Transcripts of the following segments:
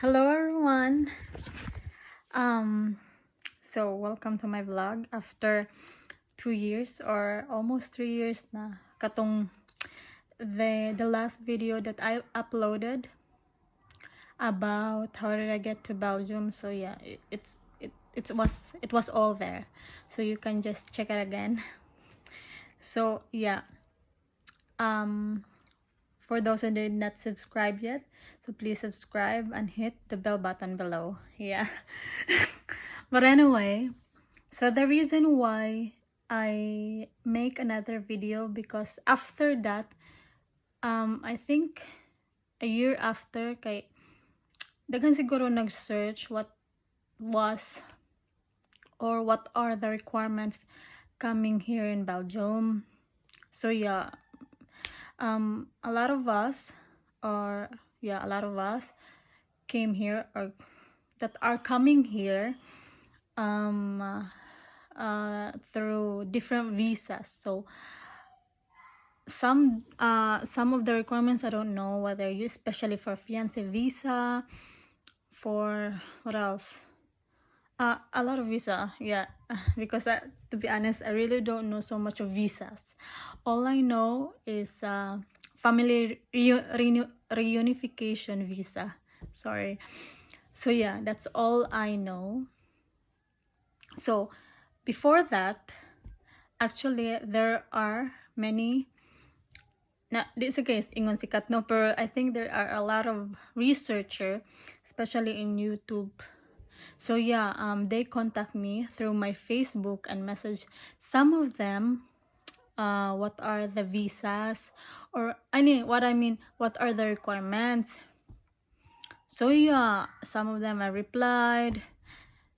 Hello everyone. Um welcome to my vlog after 2 years or almost 3 years na katong the last video that I uploaded about how did I get to Belgium. So yeah, it was all there. So you can just check it again. So yeah. For those who did not subscribe yet, so please subscribe and hit the bell button below. Yeah. But anyway, so the reason why I make another video because after that, I think a year after, kay daghan siguro nag-search what was or what are the requirements coming here in Belgium. So yeah, a lot of us came here or that are coming here through different visas. So some of the requirements I don't know whether you, especially for fiancé visa, for what else, a lot of visa, yeah. Because to be honest, I really don't know so much of visas. All I know is family reunification visa. Sorry. So yeah, that's all I know. So before that, actually there are many, na this is case ingon sikat no, pero I think there are a lot of researcher, especially in YouTube. So yeah, they contact me through my Facebook and message some of them what are the visas, or what are the requirements. So yeah, some of them I replied,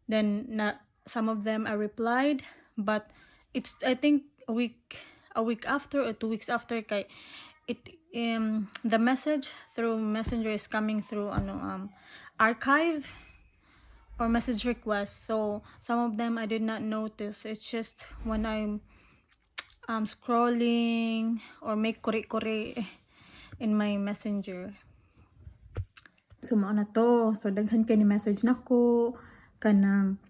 then some of them I replied, but it's I think a week after or 2 weeks after kay the message through messenger is coming through archive or message request. So some of them I did not notice. It's just when I'm scrolling or make kore in my messenger. So mao na to. So daghan kay ni message nako kanang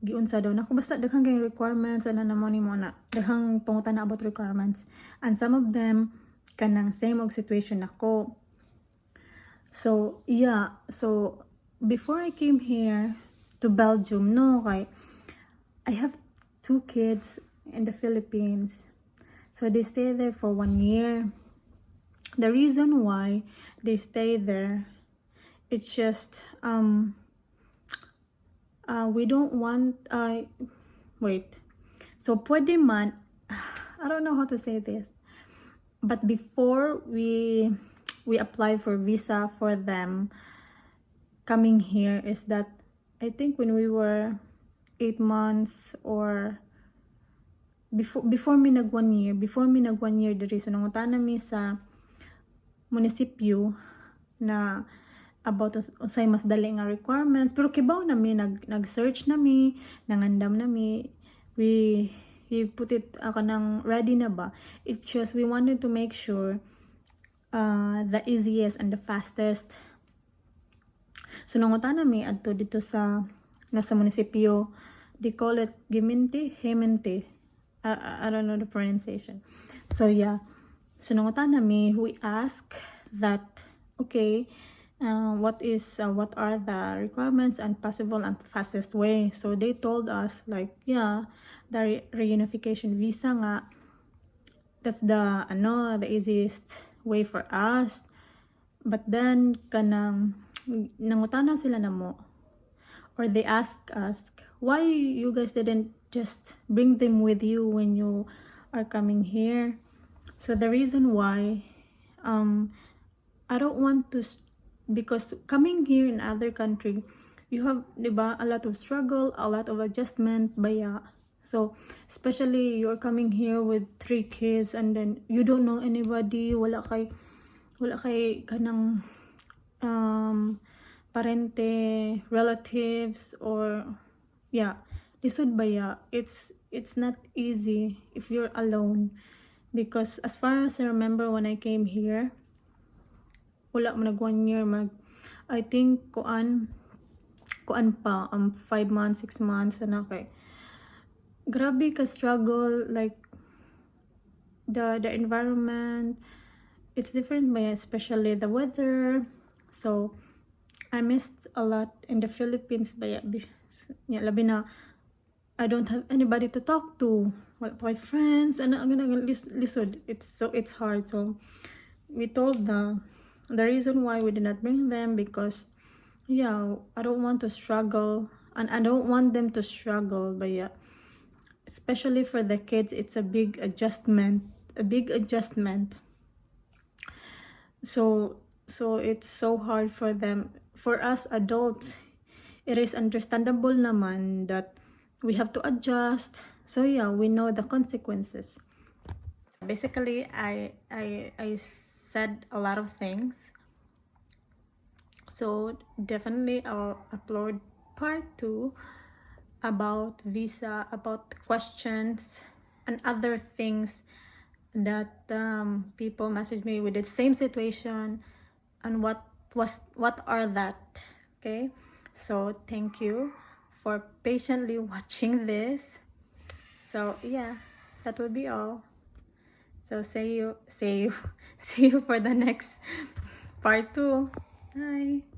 giunsa daw nako, basta daghan kay requirements ana na mo ni mo na daghang pangutan na about requirements, and some of them kanang same og situation nako. So yeah, so before I came here to Belgium, no, kay I have 2 kids in the Philippines. So they stay there for 1 year. The reason why they stay there, it's just we don't want wait. So pwede man, I don't know how to say this, but before we applied for visa for them coming here, is that I think when we were 8 months or before mi nag 1 year diri, so nangutana mi sa munisipyo na about unsay mas dali nga requirements, pero kibaw na mi nag-search na mi, nangandam na mi, we put it kanang ready na ba. It's just we wanted to make sure the easiest and the fastest. So nangutana mi adto dito sa nasa munisipyo, they call it Hemente. I don't know the pronunciation. So yeah, so nangutana mi, we ask that okay, what are the requirements and possible and fastest way. So they told us like yeah, the reunification visa nga, that's the easiest way for us. But then kanang nangutana sila namo, or they ask us why you guys didn't just bring them with you when you are coming here. So the reason why I don't want to, because coming here in other country, you have, diba, a lot of struggle, a lot of adjustment, baya. So especially you're coming here with 3 kids and then you don't know anybody, wala kay kanang parente, relatives, or yeah, lisod baya. It's not easy if you're alone, because as far as I remember when I came here, wala mo nag 1 year I think kuan pa 5 months 6 months na kay grabe ka struggle, like the environment, it's different by especially the weather. So I missed a lot in the Philippines by labi na I don't have anybody to talk to. Well, my friends and lisod. It's hard. So we told the reason why we did not bring them because yeah, I don't want to struggle and I don't want them to struggle. But yeah, especially for the kids, it's a big adjustment. So it's so hard for them. For us adults, it is understandable naman that we have to adjust. So yeah, we know the consequences. Basically, I said a lot of things. So definitely I'll upload part 2 about visa, about questions and other things that people message me with the same situation and what are that. Okay, so thank you for patiently watching this. So yeah, that would be all. So see you for the next part 2. Bye.